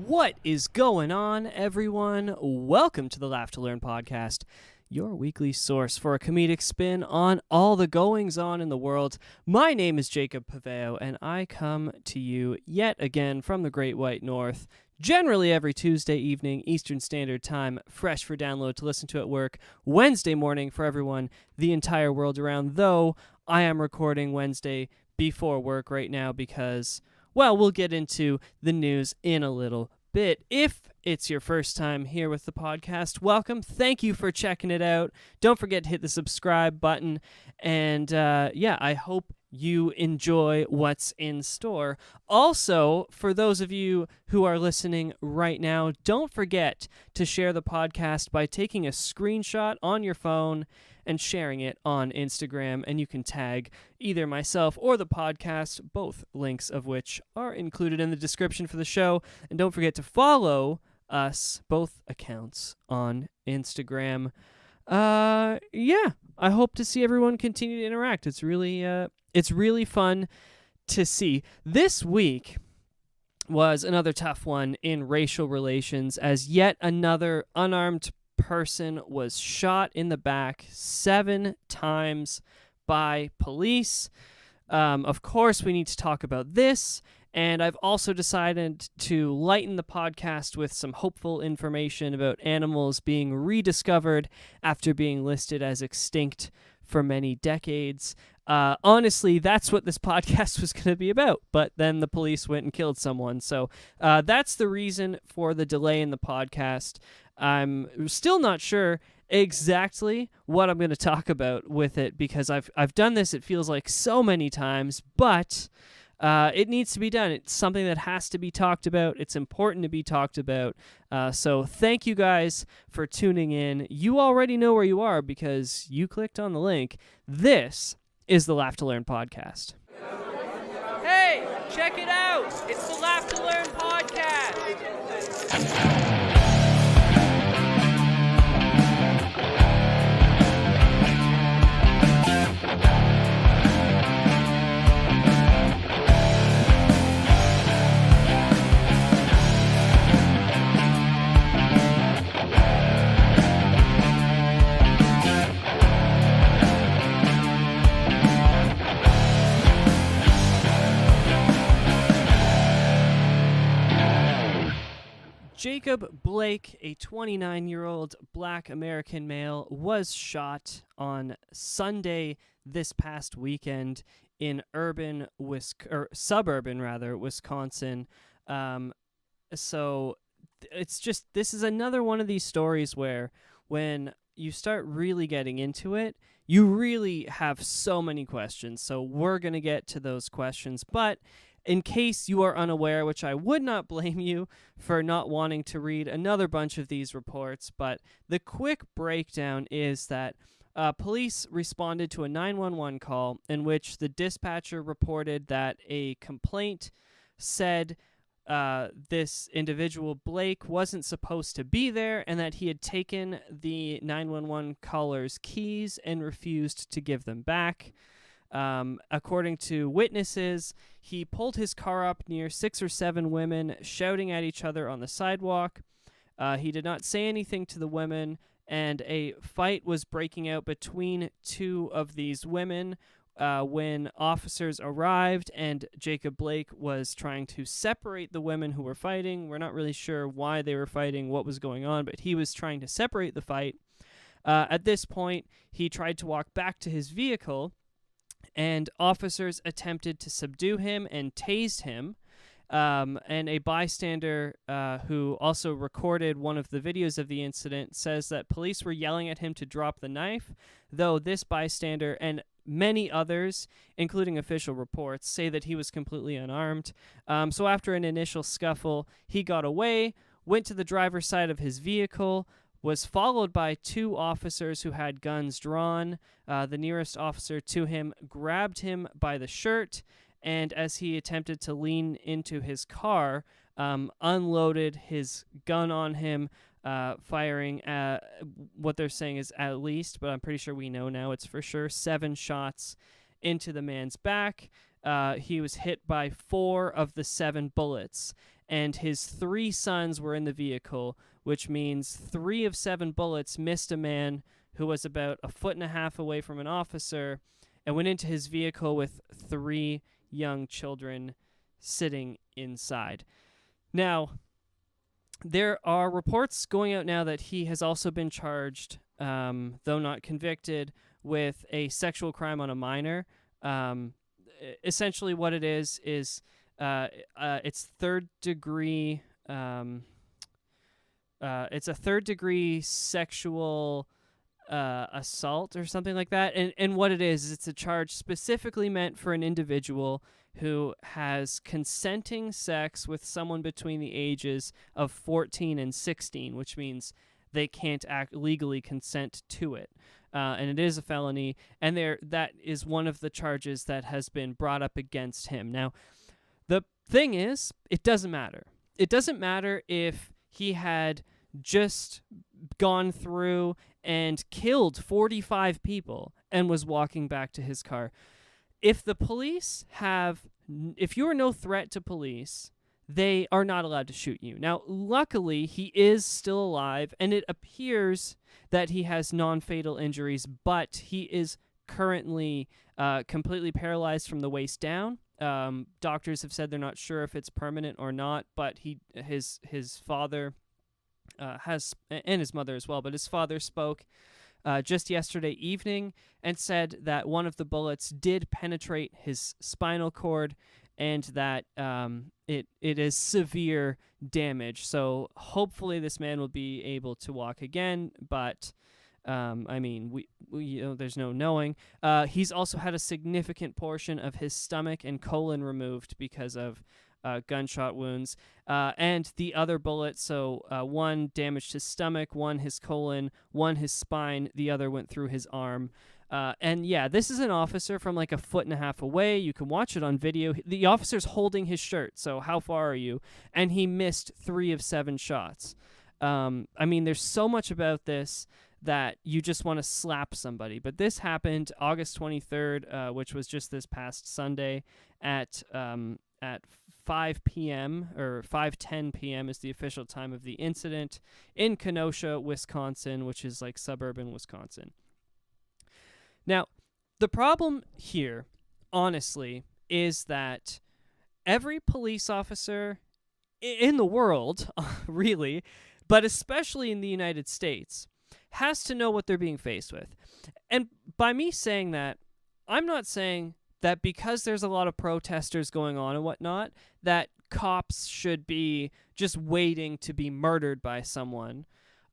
What is going on, everyone? Welcome to the Laugh to Learn podcast, your weekly source for a comedic spin on all the goings-on in the world. My name is Jacob Paveo, and I come to you yet again from the Great White North, generally every Tuesday evening, Eastern Standard Time, fresh for download to listen to at work, Wednesday morning for everyone, the entire world around, though I am recording Wednesday before work right now because, well, we'll get into the news in a little bit. If it's your first time here with the podcast, welcome. Thank you for checking it out. Don't forget to hit the subscribe button. And I hope you enjoy what's in store. Also, for those of you who are listening right now, don't forget to share the podcast by taking a screenshot on your phone and sharing it on Instagram, and you can tag either myself or the podcast, both links of which are included in the description for the show. And don't forget to follow us, both accounts, on Instagram. I hope to see everyone continue to interact. It's really fun to see. This week was another tough one in racial relations, as yet another unarmed person was shot in the back 7 times by police. Of course, we need to talk about this, and I've also decided to lighten the podcast with some hopeful information about animals being rediscovered after being listed as extinct for many decades. Honestly, that's what this podcast was going to be about, but then the police went and killed someone. So that's the reason for the delay in the podcast. I'm still not sure exactly what I'm going to talk about with it because I've done this, it feels like, so many times, but it needs to be done. It's something that has to be talked about. It's important to be talked about. So thank you guys for tuning in. You already know where you are because you clicked on the link. This is the Laugh to Learn podcast. Hey, check it out. It's the Laugh to Learn podcast. Jacob Blake, a 29-year-old black American male, was shot on Sunday this past weekend in suburban Wisconsin. So this is another one of these stories where when you start really getting into it, you really have so many questions. So we're going to get to those questions, but in case you are unaware, which I would not blame you for not wanting to read another bunch of these reports, but the quick breakdown is that police responded to a 911 call in which the dispatcher reported that a complaint said this individual, Blake, wasn't supposed to be there and that he had taken the 911 caller's keys and refused to give them back. According to witnesses, he pulled his car up near 6 or 7 women shouting at each other on the sidewalk. He did not say anything to the women, and a fight was breaking out between 2 of these women when officers arrived, and Jacob Blake was trying to separate the women who were fighting. We're not really sure why they were fighting, what was going on, but he was trying to separate the fight. At this point, he tried to walk back to his vehicle, and officers attempted to subdue him and tased him. And a bystander who also recorded one of the videos of the incident says that police were yelling at him to drop the knife, though this bystander and many others, including official reports, say that he was completely unarmed. So after an initial scuffle, he got away, went to the driver's side of his vehicle, was followed by 2 officers who had guns drawn. The nearest officer to him grabbed him by the shirt, and as he attempted to lean into his car, unloaded his gun on him, firing what they're saying is at least, but I'm pretty sure we know now it's for sure, 7 shots into the man's back. he was hit by 4 of the 7 bullets, and his 3 sons were in the vehicle, which means 3 of 7 bullets missed a man who was about a foot and a half away from an officer and went into his vehicle with 3 young children sitting inside. Now, there are reports going out now that he has also been charged, though not convicted, with a sexual crime on a minor. Essentially what it is it's third degree. It's a third degree sexual assault or something like that. And what it is it's a charge specifically meant for an individual who has consenting sex with someone between the ages of 14 and 16, which means they can't legally consent to it. And it is a felony, and that is one of the charges that has been brought up against him. Now, the thing is, it doesn't matter. It doesn't matter if he had just gone through and killed 45 people and was walking back to his car. If you are no threat to police, they are not allowed to shoot you. Now, luckily, he is still alive, and it appears that he has non-fatal injuries, but he is currently completely paralyzed from the waist down. Doctors have said they're not sure if it's permanent or not, but his father has, and his mother as well, but his father spoke just yesterday evening and said that one of the bullets did penetrate his spinal cord and that it is severe damage. So hopefully this man will be able to walk again, but I mean, we there's no knowing. He's also had a significant portion of his stomach and colon removed because of gunshot wounds. And the other bullet, so one damaged his stomach, one his colon, one his spine, the other went through his arm. And yeah, this is an officer from like a foot and a half away. You can watch it on video. The officer's holding his shirt, so how far are you? And he missed 3 of 7 shots. I mean, there's so much about this that you just want to slap somebody. But this happened August 23rd, which was just this past Sunday at 5 p.m. or 5:10 p.m. is the official time of the incident in Kenosha, Wisconsin, which is like suburban Wisconsin. Now, the problem here, honestly, is that every police officer in the world, really, but especially in the United States, has to know what they're being faced with. And by me saying that, I'm not saying that because there's a lot of protesters going on and whatnot, that cops should be just waiting to be murdered by someone.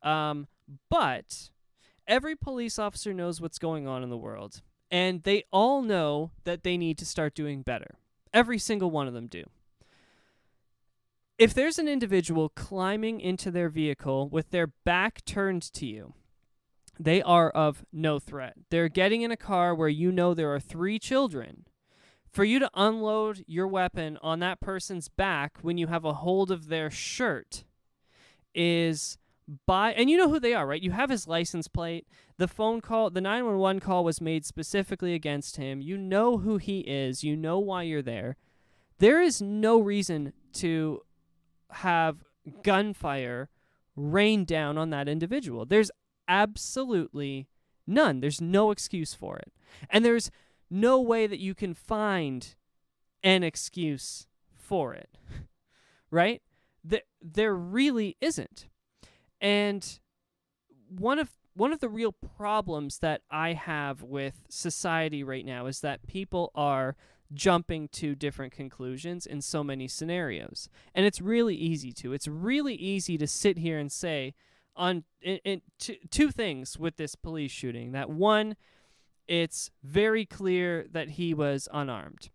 But every police officer knows what's going on in the world, and they all know that they need to start doing better. Every single one of them do. If there's an individual climbing into their vehicle with their back turned to you, they are of no threat. They're getting in a car where you know there are 3 children. For you to unload your weapon on that person's back when you have a hold of their shirt is and you know who they are, right? You have his license plate. The phone call, the 911 call was made specifically against him. You know who he is. You know why you're there. There is no reason to have gunfire rain down on that individual. There's absolutely none. There's no excuse for it. And there's no way that you can find an excuse for it, right? There really isn't. And one of the real problems that I have with society right now is that people are jumping to different conclusions in so many scenarios. And it's really easy to. It's really easy to sit here and say two things with this police shooting. That one, it's very clear that he was unarmed.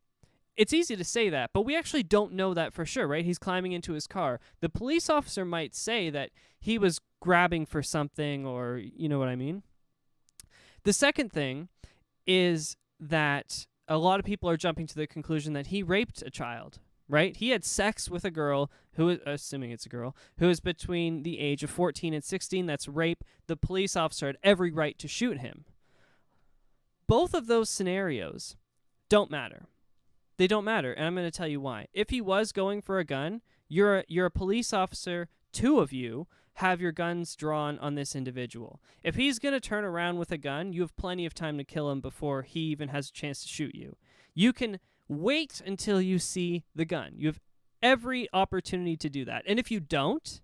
It's easy to say that, but we actually don't know that for sure, right? He's climbing into his car. The police officer might say that he was grabbing for something, or you know what I mean? The second thing is that a lot of people are jumping to the conclusion that he raped a child, right? He had sex with a girl who is, assuming it's a girl, who is between the age of 14 and 16. That's rape. The police officer had every right to shoot him. Both of those scenarios don't matter. They don't matter, and I'm going to tell you why. If he was going for a gun, you're a police officer, two of you have your guns drawn on this individual. If he's going to turn around with a gun, you have plenty of time to kill him before he even has a chance to shoot you. You can wait until you see the gun. You have every opportunity to do that. And if you don't,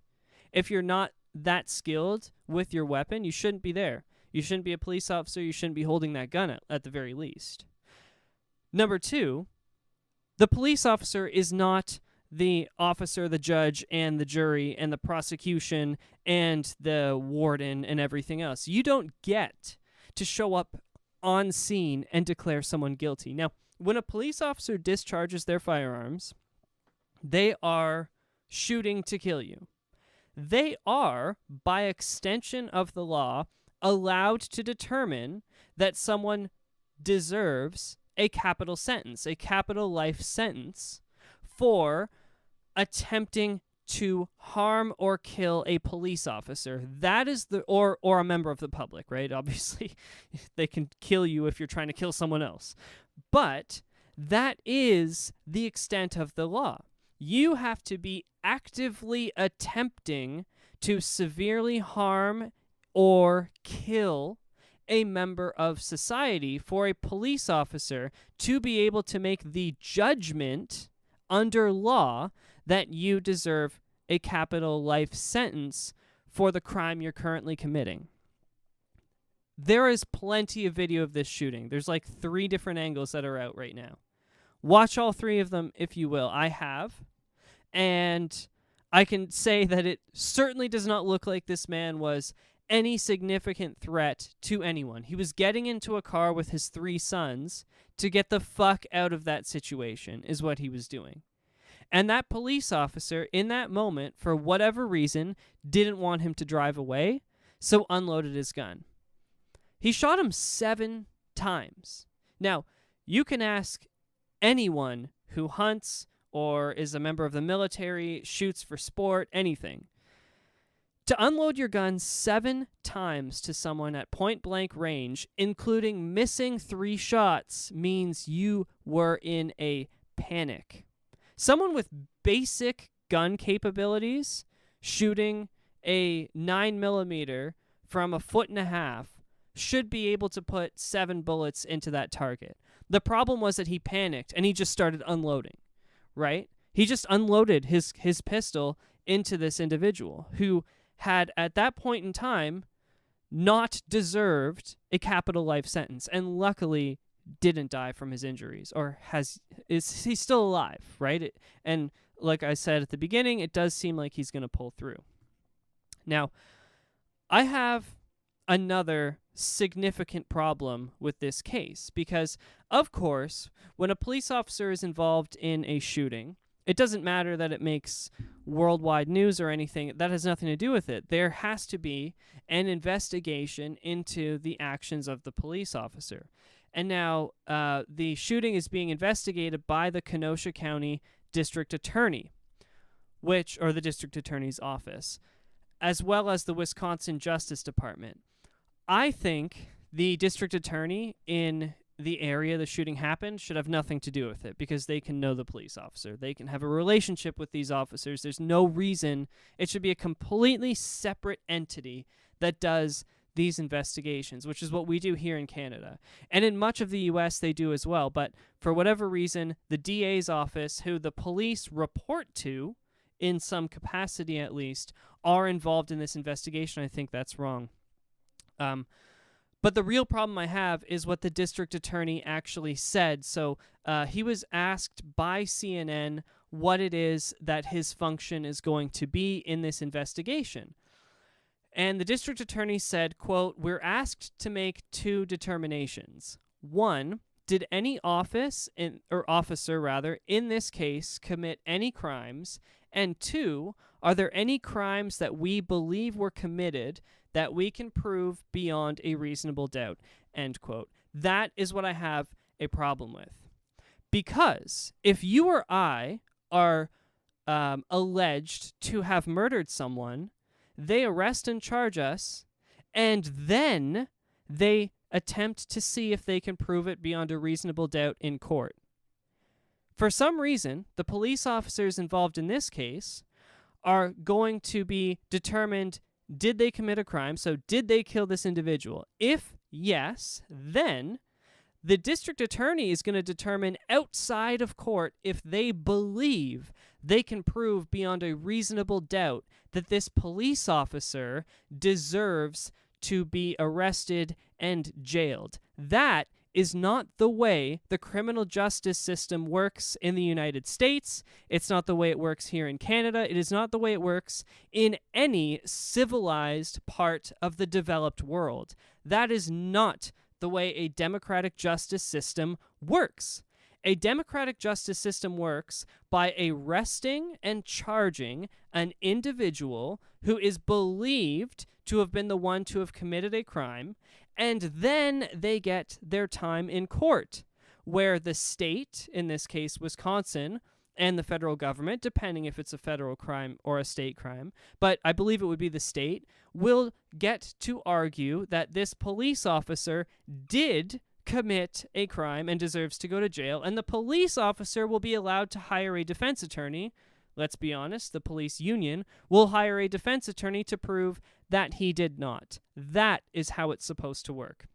if you're not that skilled with your weapon, you shouldn't be there. You shouldn't be a police officer. You shouldn't be holding that gun at the very least. Number two, the police officer is not the officer, the judge, and the jury, and the prosecution, and the warden, and everything else. You don't get to show up on scene and declare someone guilty. Now, when a police officer discharges their firearms, they are shooting to kill you. They are, by extension of the law, allowed to determine that someone deserves a capital sentence, a capital life sentence, for attempting to harm or kill a police officer. That is or a member of the public, right? Obviously, they can kill you if you're trying to kill someone else. But that is the extent of the law. You have to be actively attempting to severely harm or kill a member of society for a police officer to be able to make the judgment under law that you deserve a capital life sentence for the crime you're currently committing. There is plenty of video of this shooting. There's like 3 different angles that are out right now. Watch all 3 of them if you will. I have. And I can say that it certainly does not look like this man was any significant threat to anyone. He was getting into a car with his 3 sons to get the fuck out of that situation, is what he was doing. And that police officer, in that moment, for whatever reason, didn't want him to drive away, so unloaded his gun. He shot him 7 times. Now, you can ask anyone who hunts or is a member of the military, shoots for sport, anything. To unload your gun 7 times to someone at point-blank range, including missing 3 shots, means you were in a panic. Someone with basic gun capabilities shooting a 9mm from a 1.5 feet should be able to put 7 bullets into that target. The problem was that he panicked and he just started unloading, right? He just unloaded his pistol into this individual who had, at that point in time, not deserved a capital life sentence, and luckily didn't die from his injuries, or he's still alive, right? And like I said at the beginning, it does seem like he's going to pull through. Now, I have another significant problem with this case because, of course, when a police officer is involved in a shooting, it doesn't matter that it makes worldwide news or anything. That has nothing to do with it. There has to be an investigation into the actions of the police officer. And now the shooting is being investigated by the Kenosha County District Attorney, or the District Attorney's Office, as well as the Wisconsin Justice Department. I think the District Attorney in the area the shooting happened should have nothing to do with it because they can know the police officer. They can have a relationship with these officers. There's no reason it should be a completely separate entity that does these investigations, which is what we do here in Canada. And in much of the U.S., they do as well. But for whatever reason, the DA's office, who the police report to, in some capacity at least, are involved in this investigation. I think that's wrong. But the real problem I have is what the district attorney actually said. So he was asked by CNN what it is that his function is going to be in this investigation. And the district attorney said, quote, "We're asked to make 2 determinations. 1, did any officer in this case commit any crimes? And 2, are there any crimes that we believe were committed that we can prove beyond a reasonable doubt?" End quote. That is what I have a problem with. Because if you or I are alleged to have murdered someone, they arrest and charge us, and then they attempt to see if they can prove it beyond a reasonable doubt in court. For some reason, the police officers involved in this case are going to be determined, did they commit a crime? So did they kill this individual? If yes, then the district attorney is going to determine outside of court if they believe they can prove beyond a reasonable doubt that this police officer deserves to be arrested and jailed. That is not the way the criminal justice system works in the United States. It's not the way it works here in Canada. It is not the way it works in any civilized part of the developed world. That is not the way a democratic justice system works. A democratic justice system works by arresting and charging an individual who is believed to have been the one to have committed a crime, and then they get their time in court, where the state, in this case Wisconsin, and the federal government, depending if it's a federal crime or a state crime, but I believe it would be the state, will get to argue that this police officer did commit a crime and deserves to go to jail, and the police officer will be allowed to hire a defense attorney. Let's be honest, the police union will hire a defense attorney to prove that he did not. That is how it's supposed to work.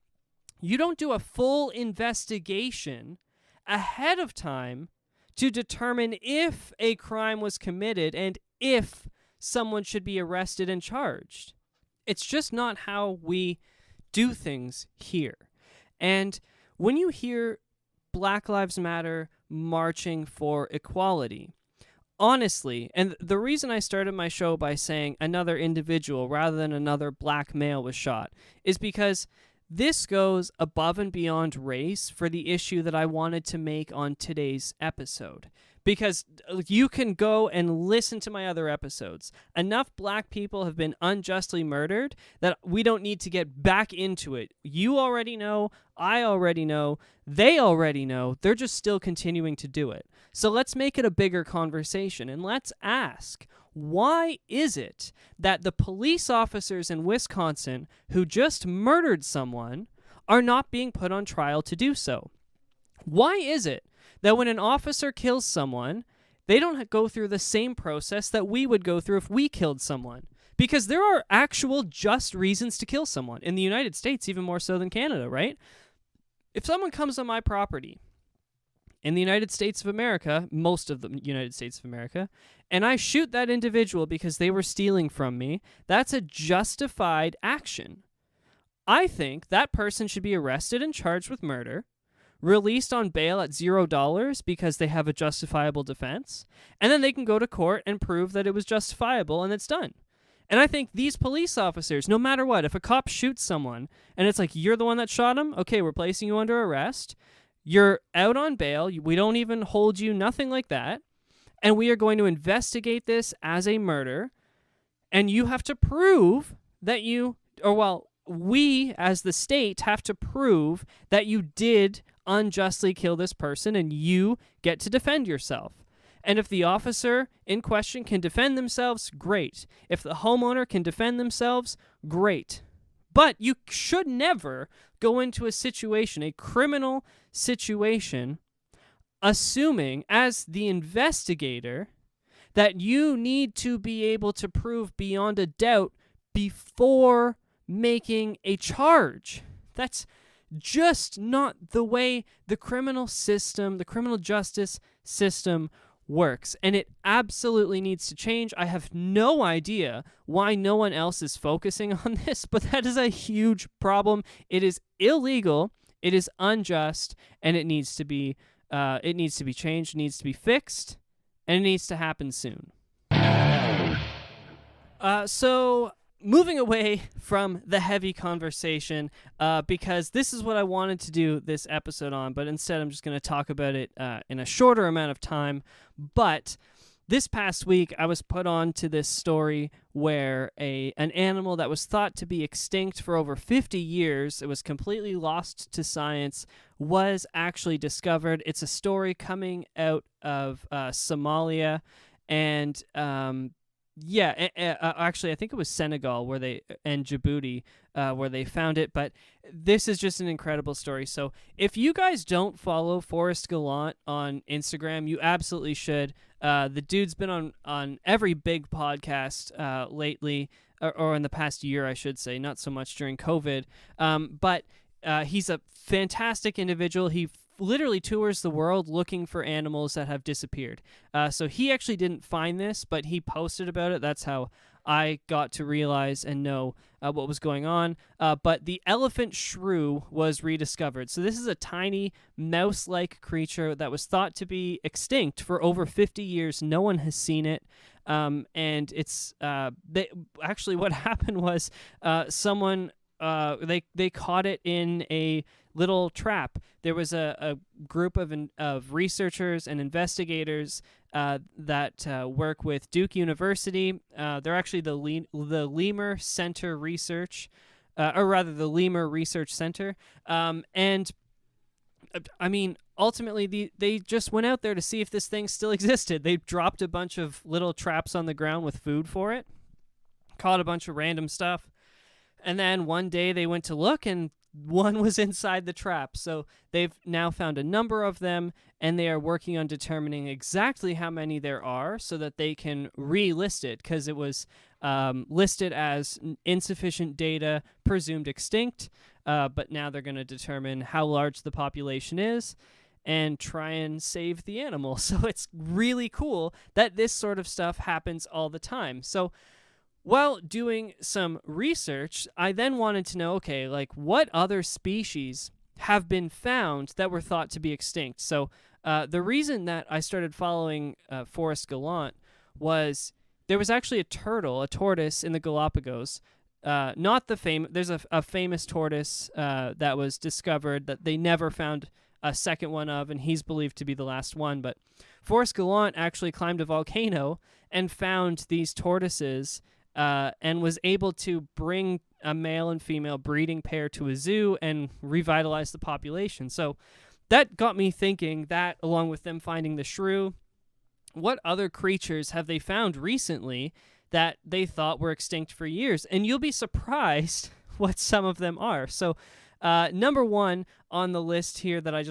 You don't do a full investigation ahead of time to determine if a crime was committed and if someone should be arrested and charged. It's just not how we do things here. And when you hear Black Lives Matter marching for equality, honestly, and the reason I started my show by saying another individual rather than another black male was shot is because this goes above and beyond race for the issue that I wanted to make on today's episode. Because you can go and listen to my other episodes. Enough black people have been unjustly murdered that we don't need to get back into it. You already know, I already know, they already know, they're just still continuing to do it. So let's make it a bigger conversation and let's ask, why is it that the police officers in Wisconsin who just murdered someone are not being put on trial to do so? Why is it that when an officer kills someone, they don't go through the same process that we would go through if we killed someone? Because there are actual just reasons to kill someone. In the United States, even more so than Canada, right? If someone comes on my property in the United States of America, most of the United States of America, and I shoot that individual because they were stealing from me, that's a justified action. I think that person should be arrested and charged with murder, released on bail at $0 because they have a justifiable defense, and then they can go to court and prove that it was justifiable and it's done. And I think these police officers, no matter what, if a cop shoots someone and it's like, you're the one that shot him, okay, we're placing you under arrest, you're out on bail, we don't even hold you, nothing like that, and we are going to investigate this as a murder, and you have to prove that we as the state have to prove that you did unjustly kill this person and you get to defend yourself. And if the officer in question can defend themselves, great. If the homeowner can defend themselves, great. But you should never go into a situation, a criminal situation, assuming as the investigator that you need to be able to prove beyond a doubt before making a charge. That's just not the way the criminal system, the criminal justice system works. And it absolutely needs to change. I have no idea why no one else is focusing on this, but that is a huge problem. It is illegal, it is unjust, and it needs to be changed, it needs to be fixed, and it needs to happen soon. So moving away from the heavy conversation, because this is what I wanted to do this episode on, but instead I'm just going to talk about it in a shorter amount of time. But this past week, I was put on to this story where an animal that was thought to be extinct for over 50 years, it was completely lost to science, was actually discovered. It's a story coming out of Somalia, and Yeah, actually, I think it was Senegal and Djibouti where they found it. But this is just an incredible story. So if you guys don't follow Forrest Gallant on Instagram, you absolutely should. The dude's been on every big podcast lately, or in the past year, I should say, not so much during COVID. But he's a fantastic individual. He literally tours the world looking for animals that have disappeared. So he actually didn't find this, but he posted about it. That's how I got to realize and know what was going on. But the elephant shrew was rediscovered. So this is a tiny mouse-like creature that was thought to be extinct for over 50 years. No one has seen it. And it's actually what happened was someone they caught it in a little trap. There was a group of researchers and investigators that work with Duke University. They're actually the Lemur Center Research, or rather the Lemur Research Center. And I mean, ultimately, they just went out there to see if this thing still existed. They dropped a bunch of little traps on the ground with food for it, caught a bunch of random stuff, and then one day they went to look, and one was inside the trap. So they've now found a number of them, and they are working on determining exactly how many there are so that they can relist it, because it was listed as insufficient data, presumed extinct, but now they're going to determine how large the population is and try and save the animal. So it's really cool that this sort of stuff happens all the time. So while doing some research, I then wanted to know, okay, like what other species have been found that were thought to be extinct? So the reason that I started following Forrest Gallant was there was actually a tortoise in the Galapagos. Not the there's a famous tortoise that was discovered that they never found a second one of, and he's believed to be the last one. But Forrest Gallant actually climbed a volcano and found these tortoises, and was able to bring a male and female breeding pair to a zoo and revitalize the population. So that got me thinking that, along with them finding the shrew, what other creatures have they found recently that they thought were extinct for years? And you'll be surprised what some of them are. So number one on the list here that I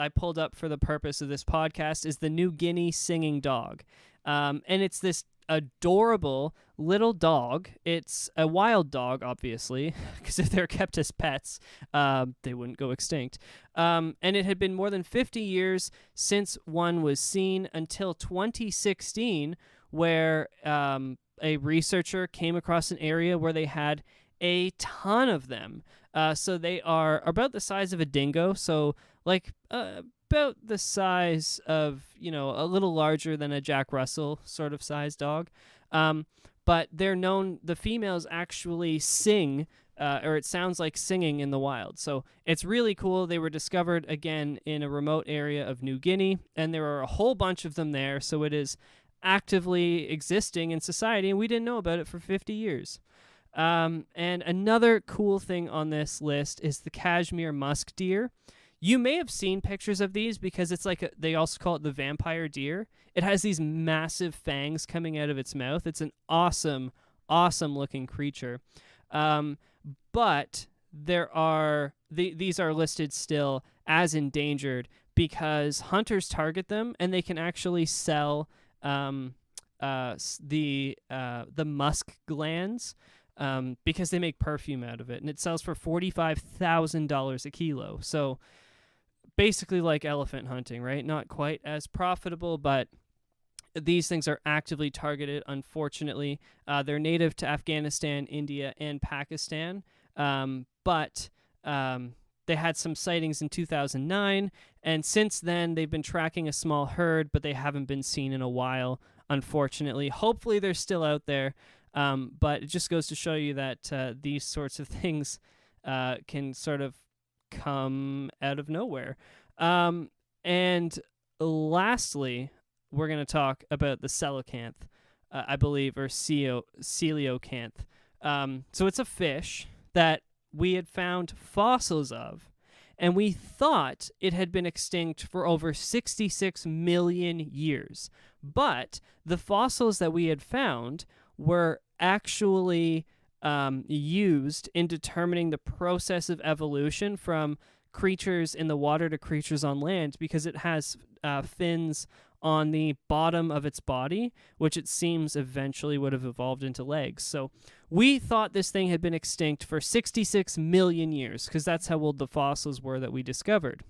pulled up for the purpose of this podcast is the New Guinea singing dog. And it's this adorable little dog. It's a wild dog, obviously, because if they're kept as pets, they wouldn't go extinct. And it had been more than 50 years since one was seen, until 2016, where a researcher came across an area where they had a ton of them. So they are about the size of a dingo, so like about the size of, a little larger than a Jack Russell sort of size dog. But they're known, the females actually sing, or it sounds like singing in the wild. So it's really cool. They were discovered, again, in a remote area of New Guinea, and there are a whole bunch of them there, so it is actively existing in society, and we didn't know about it for 50 years. And another cool thing on this list is the Kashmir musk deer. You may have seen pictures of these because it's like they also call it the vampire deer. It has these massive fangs coming out of its mouth. It's an awesome, awesome looking creature. But these are listed still as endangered because hunters target them, and they can actually sell the musk glands because they make perfume out of it, and it sells for $45,000 a kilo. So basically like elephant hunting, right? Not quite as profitable, but these things are actively targeted, unfortunately. They're native to Afghanistan, India, and Pakistan, but they had some sightings in 2009, and since then they've been tracking a small herd, but they haven't been seen in a while, unfortunately. Hopefully they're still out there, but it just goes to show you that these sorts of things can sort of come out of nowhere. And lastly, we're going to talk about the coelacanth, I believe, or coelacanth. So it's a fish that we had found fossils of, and we thought it had been extinct for over 66 million years. But the fossils that we had found were actually used in determining the process of evolution from creatures in the water to creatures on land, because it has fins on the bottom of its body, which it seems eventually would have evolved into legs. So we thought this thing had been extinct for 66 million years, because that's how old the fossils were that we discovered.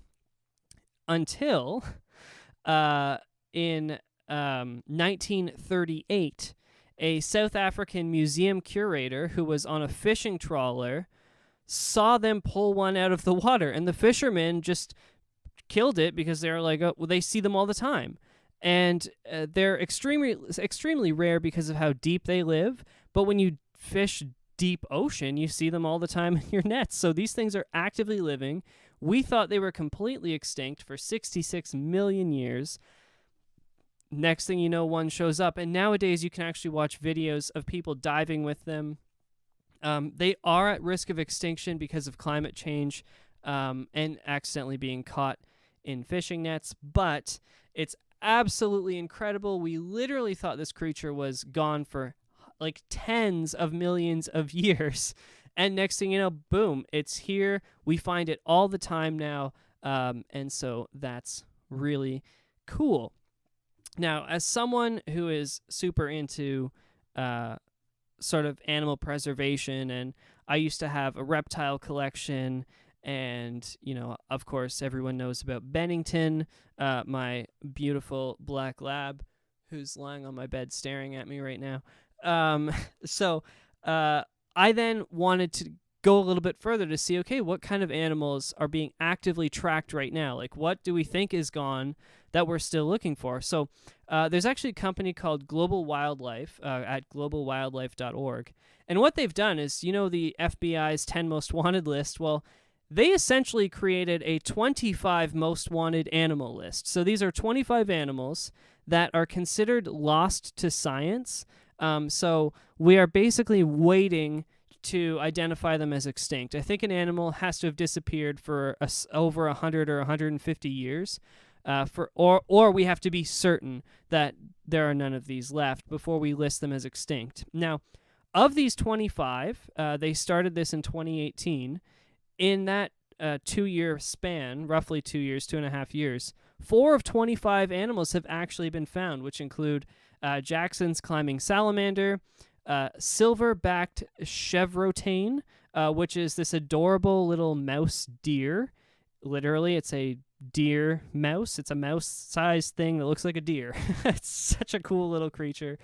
Until in 1938, a South African museum curator who was on a fishing trawler saw them pull one out of the water, and the fishermen just killed it because they were like, oh, well, they see them all the time. And they're extremely rare because of how deep they live. But when you fish deep ocean, you see them all the time in your nets. So these things are actively living. We thought they were completely extinct for 66 million years. Next thing you know, one shows up. And nowadays, you can actually watch videos of people diving with them. They are at risk of extinction because of climate change and accidentally being caught in fishing nets. But it's absolutely incredible. We literally thought this creature was gone for like tens of millions of years. And next thing you know, boom, it's here. We find it all the time now. And so that's really cool. Now, as someone who is super into sort of animal preservation, and I used to have a reptile collection, and, you know, of course, everyone knows about Bennington, my beautiful black lab, who's lying on my bed staring at me right now. So I then wanted to go a little bit further to see, okay, what kind of animals are being actively tracked right now? Like, what do we think is gone that we're still looking for? So there's actually a company called Global Wildlife at globalwildlife.org. And what they've done is, you know, the FBI's 10 most wanted list. Well, they essentially created a 25 most wanted animal list. So these are 25 animals that are considered lost to science. So we are basically waiting to identify them as extinct. I think an animal has to have disappeared for over 100 or 150 years, or we have to be certain that there are none of these left before we list them as extinct. Now, of these 25, they started this in 2018. In that 2-year span, roughly 2 years, 2.5 years, 4 of 25 animals have actually been found, which include Jackson's climbing salamander, silver-backed chevrotain, which is this adorable little mouse deer. Literally, it's a deer mouse. It's a mouse-sized thing that looks like a deer. It's such a cool little creature.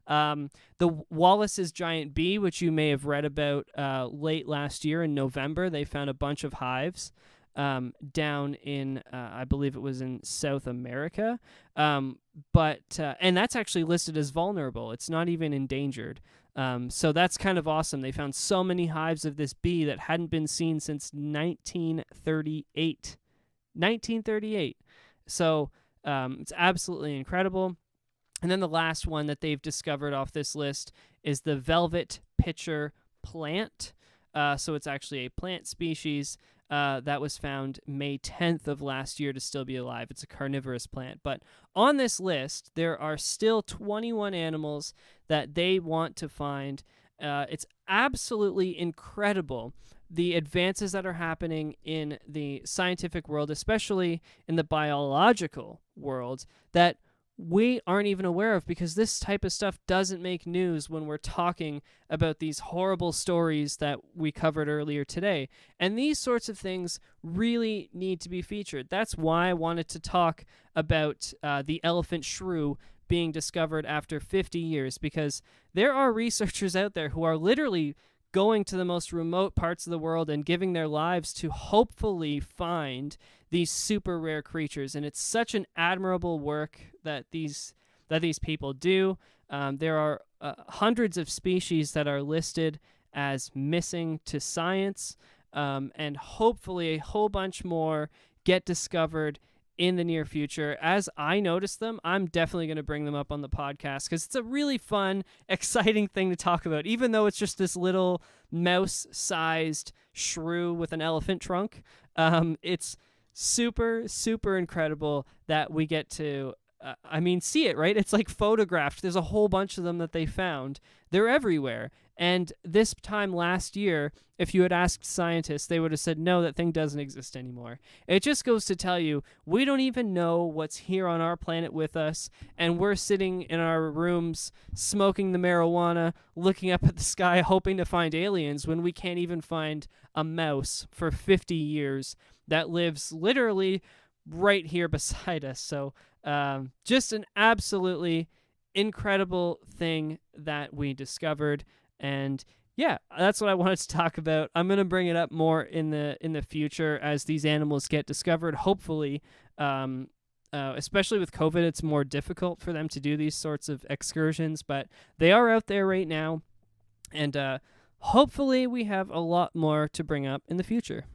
The Wallace's giant bee, which you may have read about late last year in November, they found a bunch of hives down in, I believe it was in South America. And that's actually listed as vulnerable. It's not even endangered. So that's kind of awesome. They found so many hives of this bee that hadn't been seen since 1938. 1938. So it's absolutely incredible. And then the last one that they've discovered off this list is the velvet pitcher plant. So it's actually a plant species that was found May 10th of last year to still be alive. It's a carnivorous plant. But on this list, there are still 21 animals that they want to find. It's absolutely incredible, the advances that are happening in the scientific world, especially in the biological world, that we aren't even aware of, because this type of stuff doesn't make news when we're talking about these horrible stories that we covered earlier today. And these sorts of things really need to be featured. That's why I wanted to talk about the elephant shrew being discovered after 50 years, because there are researchers out there who are literally going to the most remote parts of the world and giving their lives to hopefully find these super rare creatures. And it's such an admirable work that these people do. There are hundreds of species that are listed as missing to science, and hopefully a whole bunch more get discovered in the near future. As I notice them, I'm definitely going to bring them up on the podcast, because it's a really fun, exciting thing to talk about, even though it's just this little mouse-sized shrew with an elephant trunk. It's super, super incredible that we get to, see it, right? It's like photographed. There's a whole bunch of them that they found. They're everywhere. And this time last year, if you had asked scientists, they would have said, no, that thing doesn't exist anymore. It just goes to tell you, we don't even know what's here on our planet with us, and we're sitting in our rooms smoking the marijuana, looking up at the sky, hoping to find aliens when we can't even find a mouse for 50 years that lives literally right here beside us. So just an absolutely incredible thing that we discovered. And yeah, that's what I wanted to talk about. I'm going to bring it up more in the future as these animals get discovered. Hopefully, especially with COVID, it's more difficult for them to do these sorts of excursions, but they are out there right now. And hopefully we have a lot more to bring up in the future.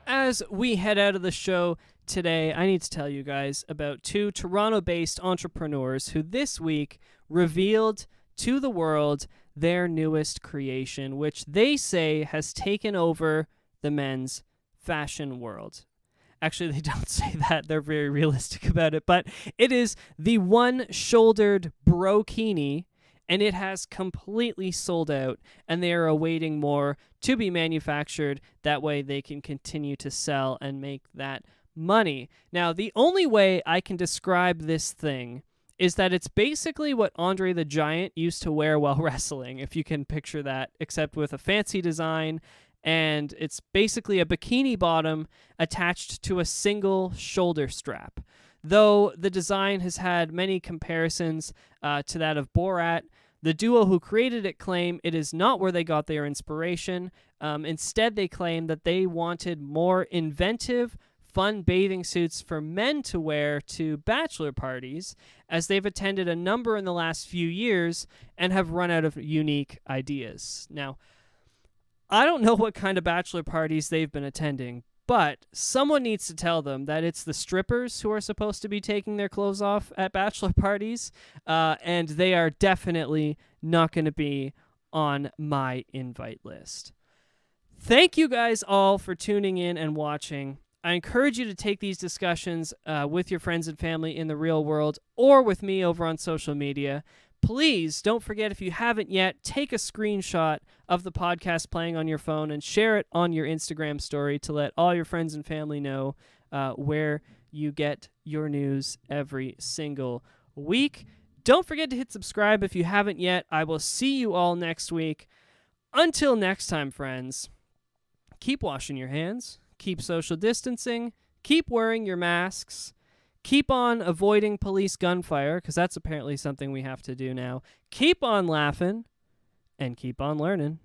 As we head out of the show today, I need to tell you guys about two Toronto-based entrepreneurs who this week revealed to the world their newest creation, which they say has taken over the men's fashion world. Actually, they don't say that. They're very realistic about it. But it is the one-shouldered brokini, and it has completely sold out, and they are awaiting more to be manufactured. That way they can continue to sell and make that money. Now, the only way I can describe this thing is that it's basically what Andre the Giant used to wear while wrestling, if you can picture that, except with a fancy design, and it's basically a bikini bottom attached to a single shoulder strap. Though the design has had many comparisons to that of Borat, the duo who created it claim it is not where they got their inspiration. Instead, they claim that they wanted more inventive, fun bathing suits for men to wear to bachelor parties, as they've attended a number in the last few years and have run out of unique ideas. Now, I don't know what kind of bachelor parties they've been attending, but someone needs to tell them that it's the strippers who are supposed to be taking their clothes off at bachelor parties, and they are definitely not going to be on my invite list. Thank you guys all for tuning in and watching. I encourage you to take these discussions with your friends and family in the real world or with me over on social media. Please don't forget, if you haven't yet, take a screenshot of the podcast playing on your phone and share it on your Instagram story to let all your friends and family know where you get your news every single week. Don't forget to hit subscribe if you haven't yet. I will see you all next week. Until next time, friends, keep washing your hands. Keep social distancing, keep wearing your masks, keep on avoiding police gunfire, because that's apparently something we have to do now. Keep on laughing, and keep on learning.